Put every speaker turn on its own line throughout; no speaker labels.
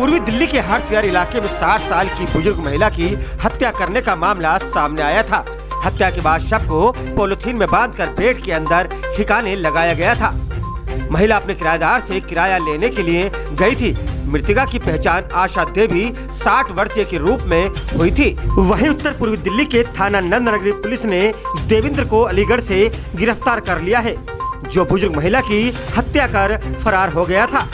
पूर्वी दिल्ली के हर्षविहार इलाके में 60 साल की बुजुर्ग महिला की हत्या करने का मामला सामने आया था। हत्या के बाद शव को पॉलिथीन में बांधकर बेड के अंदर ठिकाने लगाया गया था। महिला अपने किराएदार से किराया लेने के लिए गई थी। मृतका की पहचान आशा देवी 60 वर्षीय के रूप में हुई थी। वहीं उत्तर पूर्वी दिल्ली के थाना नंदनगरी पुलिस ने देवेंद्र को अलीगढ़ से गिरफ्तार कर लिया है, जो बुजुर्ग महिला की हत्या कर फरार हो गया था।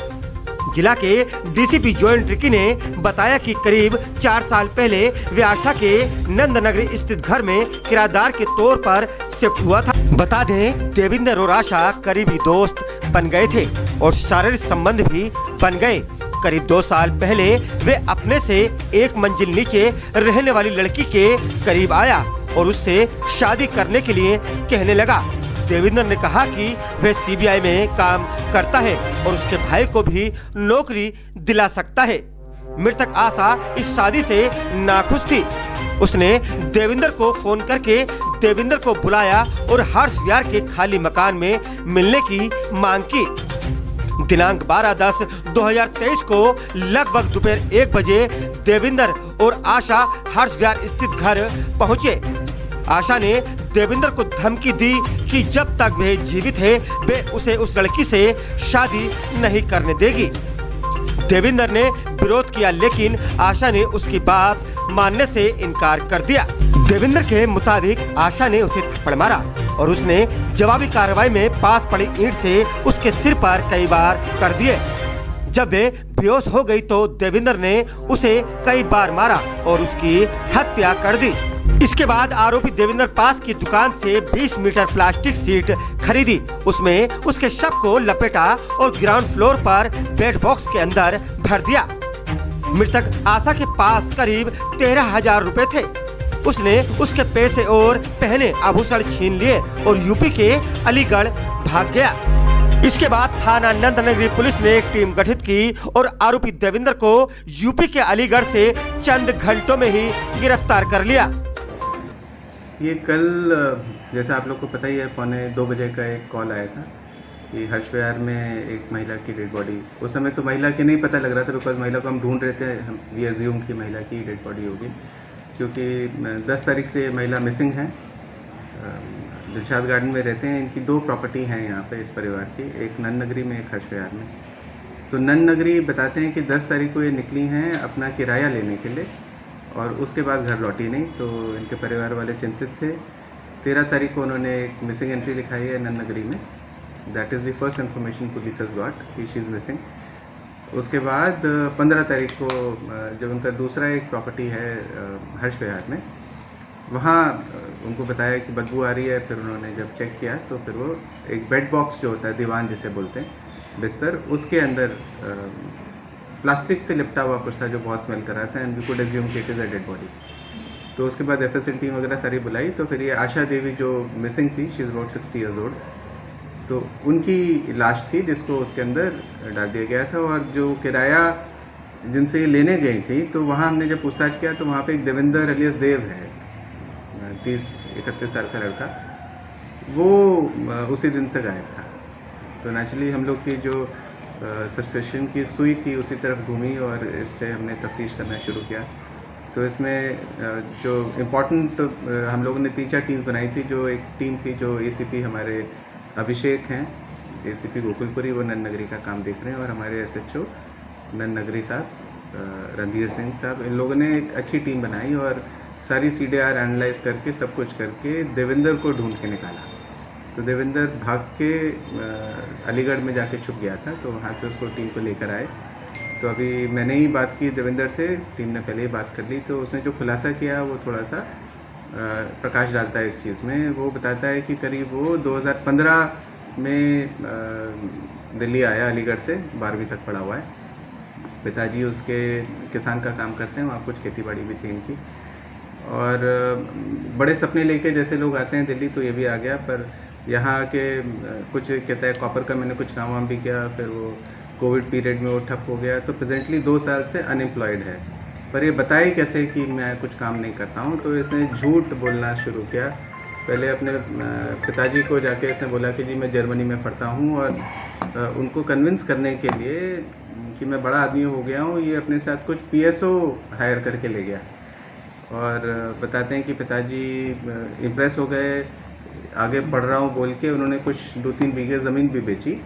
जिला के डीसीपी जॉइंट रिकी ने बताया कि करीब 4 साल पहले वे आशा के नंदनगरी स्थित घर में किराएदार के तौर पर शिफ्ट हुआ था। बता दें, देवेंद्र और आशा करीबी दोस्त बन गए थे और शारीरिक संबंध भी बन गए। करीब 2 साल पहले वे अपने से एक मंजिल नीचे रहने वाली लड़की के करीब आया और उससे शादी करने के लिए कहने लगा। देवेंद्र ने कहा कि वह सीबीआई में काम करता है और उसके भाई को भी नौकरी दिला सकता है। मृतक आशा इस शादी से नाखुश थी। उसने देवेंद्र को फोन करके देवेंद्र को बुलाया और हर्षविहार के खाली मकान में मिलने की मांग की। दिनांक 12/10/2023 को लगभग दोपहर 1 बजे देवेंद्र और आशा हर्षविहार स्थित घर पहुंचे। आशा ने देवेंद्र को धमकी दी कि जब तक वह जीवित है वे उसे उस लड़की से शादी नहीं करने देगी। देवेंद्र ने विरोध किया, लेकिन आशा ने उसकी बात मानने से इनकार कर दिया। देवेंद्र के मुताबिक आशा ने उसे थप्पड़ मारा और उसने जवाबी कार्रवाई में पास पड़ी ईंट से उसके सिर पर कई बार कर दिए। जब वे बेहोश हो गई तो देवेंद्र ने उसे कई बार मारा और उसकी हत्या कर दी। इसके बाद आरोपी देवेंद्र पास की दुकान से 20 मीटर प्लास्टिक शीट खरीदी। उसमें उसके शव को लपेटा और ग्राउंड फ्लोर पर बेड बॉक्स के अंदर भर दिया। मृतक आशा के पास करीब 13,000 रुपए थे। उसने उसके पैसे और पहने आभूषण छीन लिए और यूपी के अलीगढ़ भाग गया। इसके बाद थाना नंदनगरी पुलिस ने एक टीम गठित की और आरोपी देवेंद्र को यूपी के अलीगढ़ से चंद घंटों में ही गिरफ्तार कर लिया।
ये कल जैसा आप लोग को पता ही है 1:45 बजे का एक कॉल आया था कि हर्षविहार में एक महिला की डेड बॉडी। उस समय तो महिला के नहीं पता लग रहा था, बिकॉज महिला को हम ढूंढ रहे थे। हम वी अज्यूम की महिला की डेड बॉडी होगी, क्योंकि 10 तारीख से महिला मिसिंग है। दिलशाद गार्डन में रहते हैं। इनकी 2 प्रॉपर्टी हैं यहाँ पे इस परिवार की, एक नंदनगरी में, एक हर्षविहार में। तो नंदनगरी बताते हैं कि 10 तारीख को ये निकली हैं अपना किराया लेने के लिए और उसके बाद घर लौटी नहीं। तो इनके परिवार वाले चिंतित थे। 13 तारीख को उन्होंने एक मिसिंग एंट्री लिखाई है नंदनगरी में। That is the first information police has got कि शी इज़ मिसिंग। उसके बाद 15 तारीख को जब उनका दूसरा एक प्रॉपर्टी है हर्षविहार में, वहाँ उनको बताया कि बदबू आ रही है। फिर उन्होंने जब चेक किया तो फिर वो एक बेड बॉक्स जो होता है, दीवान जिसे बोलते हैं, बिस्तर, उसके अंदर प्लास्टिक से लिपटा हुआ कुछ था जो बहुत स्मेल कर रहा था। एंड वी कुड अज्यूम कि it is a dead body. तो उसके बाद एफएसएल टीम वगैरह सारी बुलाई। तो फिर ये आशा देवी जो मिसिंग थी, she is about 60 years old, तो उनकी लाश थी जिसको उसके अंदर डाल दिया गया था। और जो किराया जिनसे ये लेने गई थी, तो वहाँ हमने जब पूछताछ किया तो वहाँ पे एक देवेंद्र अलियास देव है, 30-31 साल का लड़का, वो उसी दिन से गायब था। तो नेचुरली हम लोग की जो सस्पेशन की सुई थी उसी तरफ घूमी और इससे हमने तफ्तीश करना शुरू किया। तो इसमें जो इम्पोर्टेंट हम लोगों ने 3-4 टीम बनाई थी। जो एक टीम थी जो एसीपी हमारे अभिषेक हैं, एसीपी गोकुलपुरी, वो नंदनगरी का काम देख रहे हैं, और हमारे एसएचओ नंदनगरी साहब रणधीर सिंह साहब, इन लोगों ने एक अच्छी टीम बनाई और सारी सीडीआर एनालाइज करके सब कुछ करके देवेंद्र को ढूंढ के निकाला। तो देवेंद्र भाग के अलीगढ़ में जाके छुप गया था, तो वहाँ से उसको टीम को लेकर आए। तो अभी मैंने ही बात की देवेंद्र से, टीम ने पहले ही बात कर ली। तो उसने जो खुलासा किया वो थोड़ा सा प्रकाश डालता है इस चीज़ में। वो बताता है कि करीब वो 2015 में दिल्ली आया, अलीगढ़ से 12वीं तक पढ़ा हुआ है। पिताजी उसके किसान का काम करते हैं, वहाँ कुछ खेती बाड़ी भी थी इनकी। और बड़े सपने लेके जैसे लोग आते हैं दिल्ली, तो ये भी आ गया। पर यहाँ के कुछ कहता है कॉपर का मैंने कुछ काम वाम भी किया, फिर वो कोविड पीरियड में वो ठप हो गया। तो प्रेजेंटली 2 साल से अनएम्प्लॉयड है। पर ये बताए कैसे कि मैं कुछ काम नहीं करता हूँ। तो इसने झूठ बोलना शुरू किया पहले अपने पिताजी को जाके इसने बोला कि जी मैं जर्मनी में पढ़ता हूँ, और उनको कन्विंस करने के लिए कि मैं बड़ा आदमी हो गया हूँ, ये अपने साथ कुछ PSO हायर करके ले गया। और बताते हैं कि पिताजी इम्प्रेस हो गए, आगे पढ़ रहा हूँ बोल के उन्होंने कुछ 2-3 बीघे ज़मीन भी बेची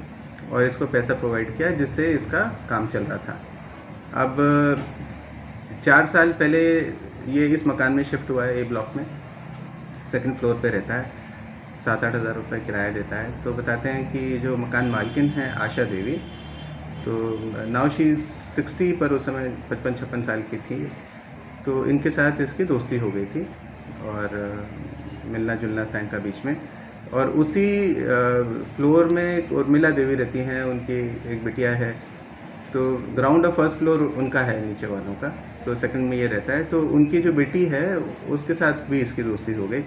और इसको पैसा प्रोवाइड किया, जिससे इसका काम चल रहा था। अब 4 साल पहले ये इस मकान में शिफ्ट हुआ है, ए ब्लॉक में, 2nd फ्लोर पे रहता है, 7-8 हज़ार रुपये किराया देता है। तो बताते हैं कि जो मकान मालकिन है आशा देवी, तो नाउ शी 60 पर उस समय 55-56 साल की थी। तो इनके साथ इसकी दोस्ती हो गई थी और मिलना जुलना था इनका बीच में। और उसी फ्लोर में एक उर्मिला देवी रहती हैं, उनकी एक बिटिया है। तो ग्राउंड और 1st फ्लोर उनका है नीचे वालों का, तो 2nd में ये रहता है। तो उनकी जो बेटी है उसके साथ भी इसकी दोस्ती हो गई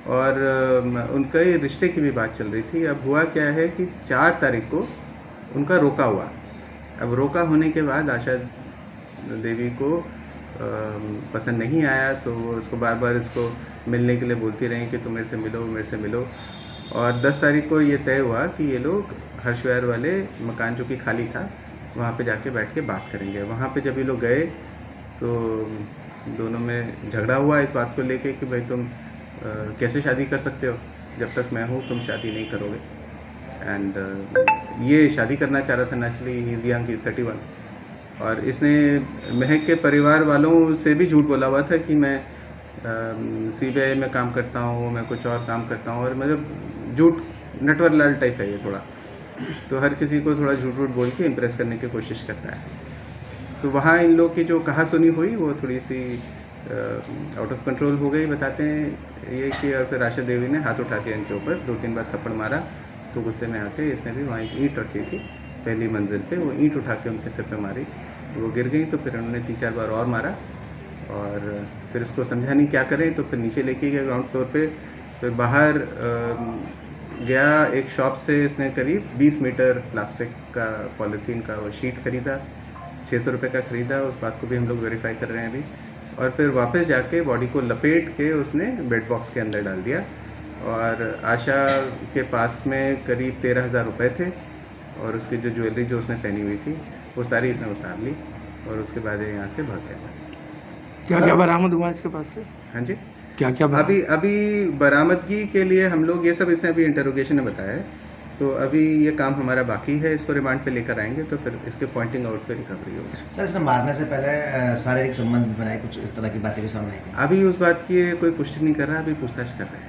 और उनके रिश्ते की भी बात चल रही थी। अब हुआ क्या है कि 4 तारीख को उनका रोका हुआ। अब रोका होने के बाद आशा देवी को पसंद नहीं आया, तो वो उसको बार बार इसको मिलने के लिए बोलती रही कि तुम मेरे से मिलो, मेरे से मिलो। और 10 तारीख को ये तय हुआ कि ये लोग हर्ष विहार वाले मकान जो कि खाली था वहाँ पे जाके बैठ के बात करेंगे। वहाँ पे जब ये लोग गए तो दोनों में झगड़ा हुआ इस बात को लेके कि भाई तुम कैसे शादी कर सकते हो, जब तक मैं हूँ तुम शादी नहीं करोगे। एंड ये शादी करना चाह रहा था, naturally he is young, he is 31। और इसने महक के परिवार वालों से भी झूठ बोला हुआ था कि मैं CBI में काम करता हूँ, मैं कुछ और काम करता हूँ, और मतलब झूठ नटवर लाल टाइप है ये थोड़ा। तो हर किसी को थोड़ा झूठ वूठ बोल के इम्प्रेस करने की कोशिश करता है। तो वहाँ इन लोग की जो कहा सुनी हुई वो थोड़ी सी आउट ऑफ कंट्रोल हो गई। बताते हैं ये कि और फिर आशा देवी ने हाथ उठा के इनके ऊपर 2-3 बार थप्पड़ मारा। तो गुस्से में आके इसने भी वहाँ एक ईंट रखी थी पहली मंजिल पे, वो ईंट उठा के उनके सिर पे मारी, वो गिर गई। तो फिर उन्होंने 3-4 बार और मारा और फिर इसको समझा नहीं क्या करें, तो फिर नीचे लेके गया ग्राउंड फ्लोर पे। फिर बाहर गया एक शॉप से, इसने करीब 20 मीटर प्लास्टिक का पॉलीथीन का वो शीट खरीदा, 600 रुपये का ख़रीदा। उस बात को भी हम लोग वेरीफाई कर रहे हैं अभी। और फिर वापस जाके बॉडी को लपेट के उसने बेड बॉक्स के अंदर डाल दिया। और आशा के पास में करीब 13,000 रुपये थे और उसकी जो ज्वेलरी जो उसने पहनी हुई थी वो सारी इसने उतार ली और उसके बाद ये यहाँ से भाग गया था।
क्या क्या बरामद हुआ इसके पास से?
हाँ जी,
क्या क्या
अभी बरामदगी के लिए हम लोग ये सब इसने अभी इंटरोगेशन में बताया है। तो अभी ये काम हमारा बाकी है, इसको रिमांड पे लेकर आएंगे तो फिर इसके पॉइंटिंग आउट पे रिकवरी होगी।
सर, इसने मारने से पहले शारीरिक संबंध बनाए, कुछ इस तरह की बातें भी सामने आई थी।
अभी उस बात की कोई पुष्टि नहीं कर रहा, अभी पूछताछ कर रहे हैं।